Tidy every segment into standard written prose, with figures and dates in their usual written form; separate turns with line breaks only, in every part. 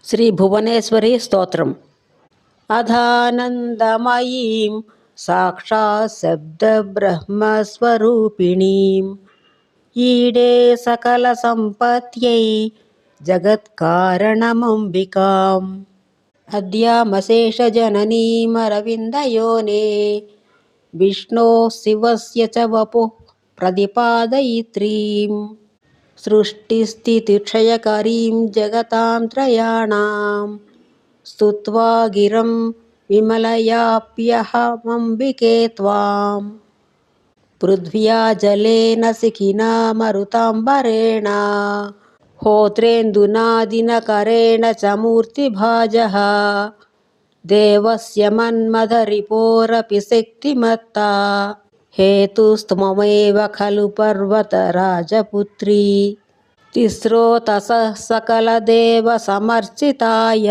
శ్రీ భువనేశ్వరి స్తోత్రం. అథానందమయీం సాక్షాత్ శబ్ద బ్రహ్మస్వరూపిణీం ఈడే సకల సంపత్యై జగత్కారణమంబికాం అద్యామశేషజననీమరవిందయోనే విష్ణో శివస్య చ వపుః ప్రతిపాదయిత్రీం సృష్టిస్థితిక్షయకరీం జగతాం త్రయాణాం స్తుత్వా గిరం విమలయాప్యహమంబికే త్వాం పృథ్వ్యా జలేన శిఖినా మరుతాంబరేణ హోత్రేందునా దినకరేణ చ మూర్తిభాజః దేవస్య మన్మథరిపోరపి శక్తిమత్తా హేతుస్త్వమేవ ఖలు పర్వతరాజపుత్రీ తిస్రోతసః సకలదేవసమర్చితాయ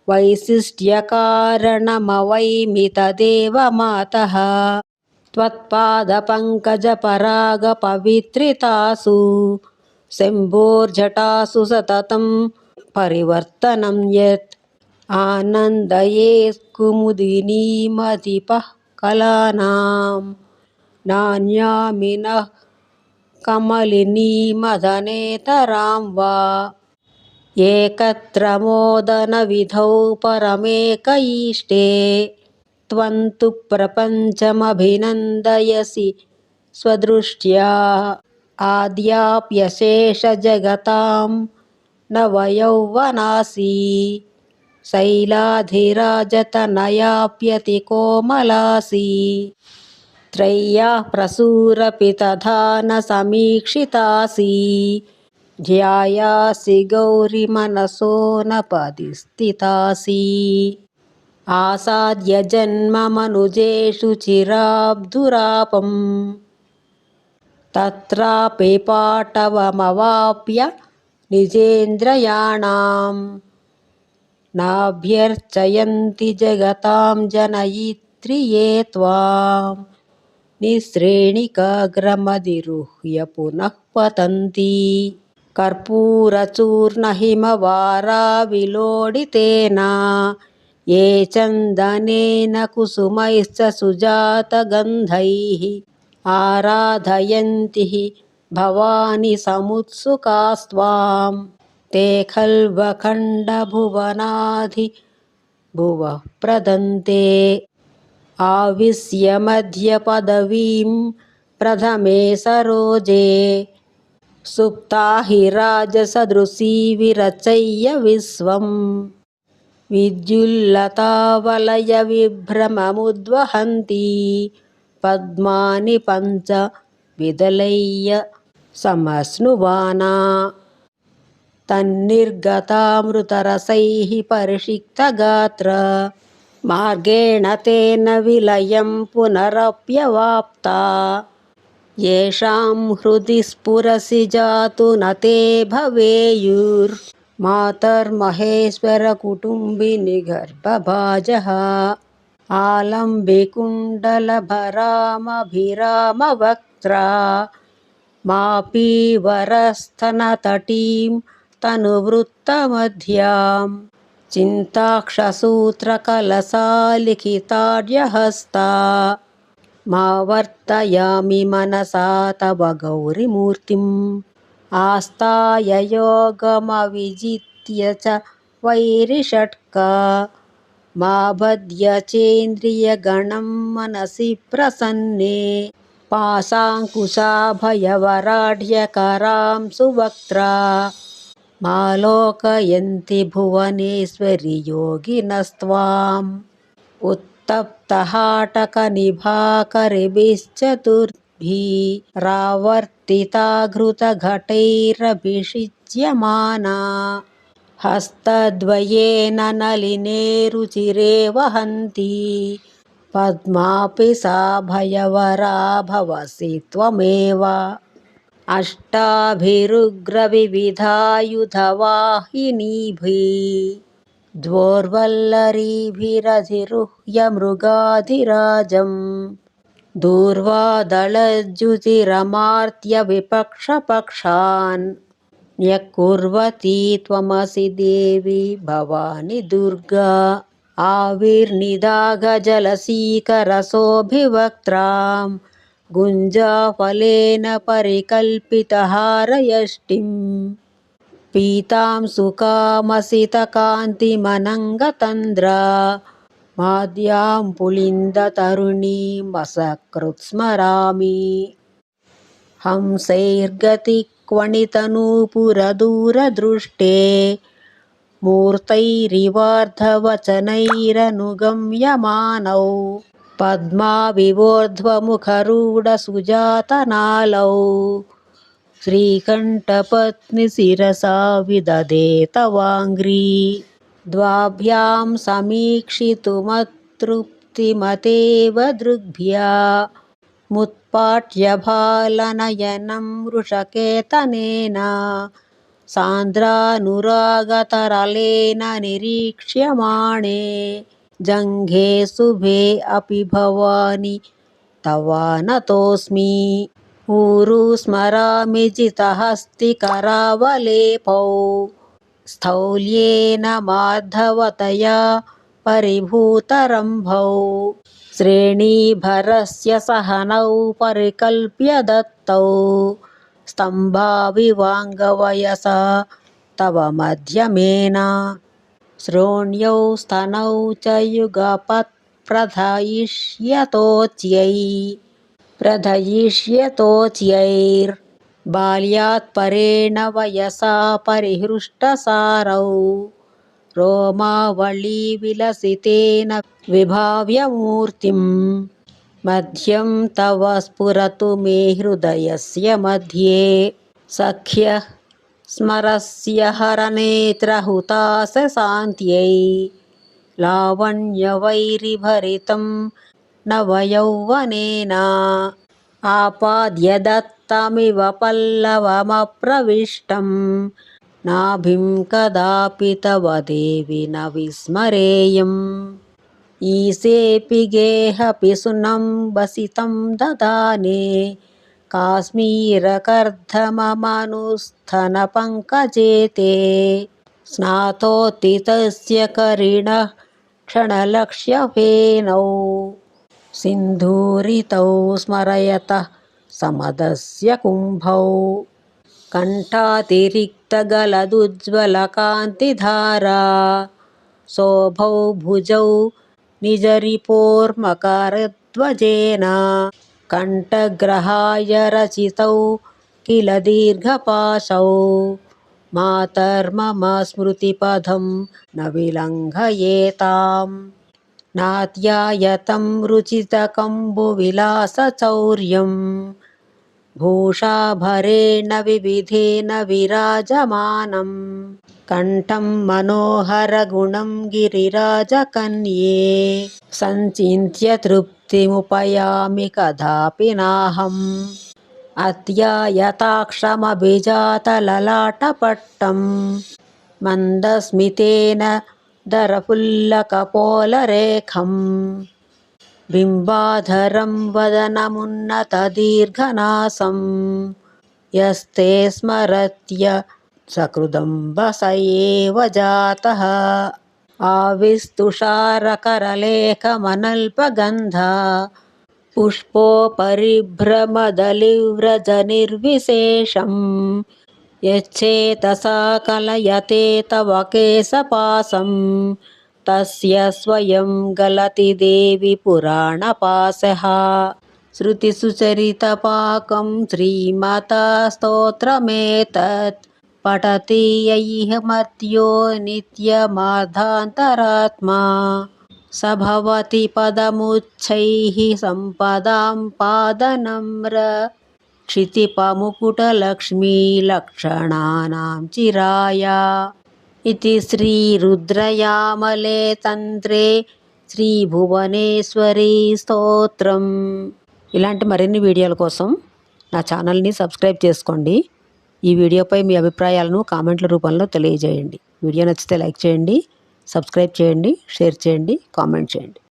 వైశిష్ట్యకారణమవైమి తదేవ మాతః త్వత్పాదపంకజపరాగపవిత్రితాసు శంభోర్జటాసు సతతం పరివర్తనం యత్ ఆనందయేత్కుముదినీమతిపః కళానాం నాన్యామినః కమలినీమదనేతరాం వా ఏకత్ర మోదనవిధౌ పరమేక ఈష్టే త్వం తు ప్రపంచమభినందయసి స్వదృష్ట్యా ఆద్యాప్యశేషజగతాం నవయౌవనాసి శైలాధిరాజతనయాప్యతికోమలాసి త్రయ్యాః ప్రసూరపి తథా న సమీక్షితాసి ధ్యాయాసి గౌరిమనసో న పది స్థితాసి ఆసాద్య జన్మమనుజేషు చిరాబ్ధురాపం తత్రాపి పాటవమవాప్య నిజేంద్రయాణాం నాభ్యర్చయంతి జగతాం జనయిత్రి యే త్వాం నిశ్రేణికాగ్రమధిరుహ్య పునః పతంతి కర్పూరచూర్ణహిమవారావిలోడితేన ఏ చందనేన కుసుమైశ్చ సుజాతగంధైః ఆరాధయంతి భవాని సముత్సుకాస్త్వాం తే ఖల్వఖండభువనాధి భువః ప్రదంతే ఆవిశ్య మధ్య పదవీం ప్రథమే సరోజే సుప్తా హి రాజసదృశీ విరచయ్య విశ్వం విద్యుల్లతావలయ విభ్రమముద్వహంతి పద్మాని పంచ విదలయ్య సమస్నువానా తన్నిర్గతామృతరసైః పరిషిక్తగాత్ర మార్గేణ తేన విలయం పునరప్యవాప్తా యేషాం హృది స్ఫురసి జాతు న తే భవేయుర్ మాతర్మహేశ్వర కుటుంబిని గర్భభాజః ఆలంబికుండలభరామభిరామవక్త్రా మాపీవరస్తనతటీం తనువృత్తమధ్యాం చింతాక్షసూత్రకలశాలిఖితాడ్యహస్తా మా వర్తయామి మనసా తవ గౌరిమూర్తిం ఆస్థాయ యోగమవిజిత్య చ వైరిషట్కా మా భద్య చేంద్రియగణం మనసి ప్రసన్నే పాశాంకుశాభయవరాఢ్యకరాం సువక్త్రా మాలోకయంతి భువనేశ్వరి యోగినస్త్వాం ఉత్తప్తహాటకనిభాకరిభిశ్చతుర్భిः రావర్తితాఘృతఘటైరభిషిచ్యమానా హస్తద్వయేన నలినే రుచిరే వహంతి పద్మాపి సా భయవరా భవసి త్వమేవ అష్టాభిరుగ్రవివిధాయుధవాహినీభిः ద్వోర్వల్లరీభిరధిరుహ్య మృగాధిరాజం దూర్వాదళజ్యుతిరమార్త్య విపక్షపక్షాన్ यः कुर्वती त्वमसि देवी भवानि दुर्गा आविर्निदाघजलसीकरसोऽभिवक्त्रां गुञ्जाफलेन परिकल्पितहारयष्टिम् पीतां सुकामसितकान्तिमनङ्गतन्द्रा माद्यां पुलिन्दतरुणीमसकृत् स्मरामि हंसैर्गतिक्वणितनूपुरदूरदृष्टे मूर्तैरिवार्धवचनैरनुगम्यमानौ पद्माविवोर्ध्वमुखरूढसुजातनालौ श्रीकण्ठपत्निशिरसा विदधेत वाङ्घ्री द्वाभ्यां समीक्षितुमतृप्तिमतेव दृग्भ्या मुत्पाट्यभालनयनं वृषकेतनेन सान्द्रानुरागतरलेन निरीक्ष्यमाणे जङ्घे शुभे अपि भवानि तव नतोऽस्मि ऊरु स्मरामि जितहस्तिकरावलेपौ स्थौल्येन माधवतया परिभूतरम्भौ श्रेणीभरस्य सहनौ परिकल्प्य दत्तौ स्तम्भाविवाङ्गवयसा तव मध्यमेन श्रोण्यौ स्तनौ च युगपत् प्रधयिष्यतोच्यैर्बाल्यात् परेण वयसा परिहृष्टसारौ रोमावळीविलसितेन विभाव्यमूर्तिम् मध्यं तव स्फुरतु मे हृदयस्य मध्ये सख्यः स्मरस्य हरनेत्रहुताशशान्त्यै लावण्यवैरिभरितं नवयौवनेन आपाद्य दत्तमिव पल्लवमप्रविष्टं नाभिं कदापि तव देवि न विस्मरेयम् ईशेऽपि गेहपि सुनम्बसितं ददाने काश्मीरकर्धममनुस्थनपङ्कजे ते स्नातोत्थितस्य करिणः क्षणलक्ष्यफेनौ सिन्धूरितौ स्मरयतः समदस्य कुम्भौ कण्ठातिरिक्तगलदुज्ज्वलकान्तिधारा शोभौ भुजौ निजरिपोर्मकरध्वजेन कण्ठग्रहाय रचितौ किल दीर्घपाशौ मातर्मम स्मृतिपथं न विलङ्घयेताम् नात्यायतं रुचितकम्बुविलासचौर्यं भूषाभरेण विविधेन विराजमानम् कण्ठं मनोहरगुणं गिरिराजकन्ये सञ्चिन्त्य तृप्तिमुपयामि कदापि नाहम् अत्यायताक्षमभिजातललाटपट्टं मन्दस्मितेन दरफुल्लकपोलरेखं बिम्बाधरं वदनमुन्नतदीर्घनासं यस्ते स्मरत्य सकृदम्ब स एव जातः आविस्तुषारकरलेखमनल्पगन्धा पुष्पोपरिभ्रमदलिव्रजनिर्विशेषं यच्चेतसा कलयते तव केशपाशं तस्य स्वयं गलति देवि पुराणपाशः श्रुतिसुचरितपाकं श्रीमाता स्तोत्रमेतत् पठति यैः मर्त्यो नित्यमार्धान्तरात्मा स भवति पदमुच्चैः सम्पदां पादनम्र क्षितिपमुकुटलक्ष्मीलक्षणानां चिराय इति श्रीरुद्रयामले तन्त्रे శ్రీభువనేశ్వరీ స్తోత్రం. ఇలాంటి మరిన్ని వీడియోల కోసం నా ఛానల్ని సబ్స్క్రైబ్ చేసుకోండి. ఈ వీడియోపై మీ అభిప్రాయాలను కామెంట్ల రూపంలో తెలియజేయండి. వీడియో నచ్చితే లైక్ చేయండి, సబ్స్క్రైబ్ చేయండి, షేర్ చేయండి, కామెంట్ చేయండి.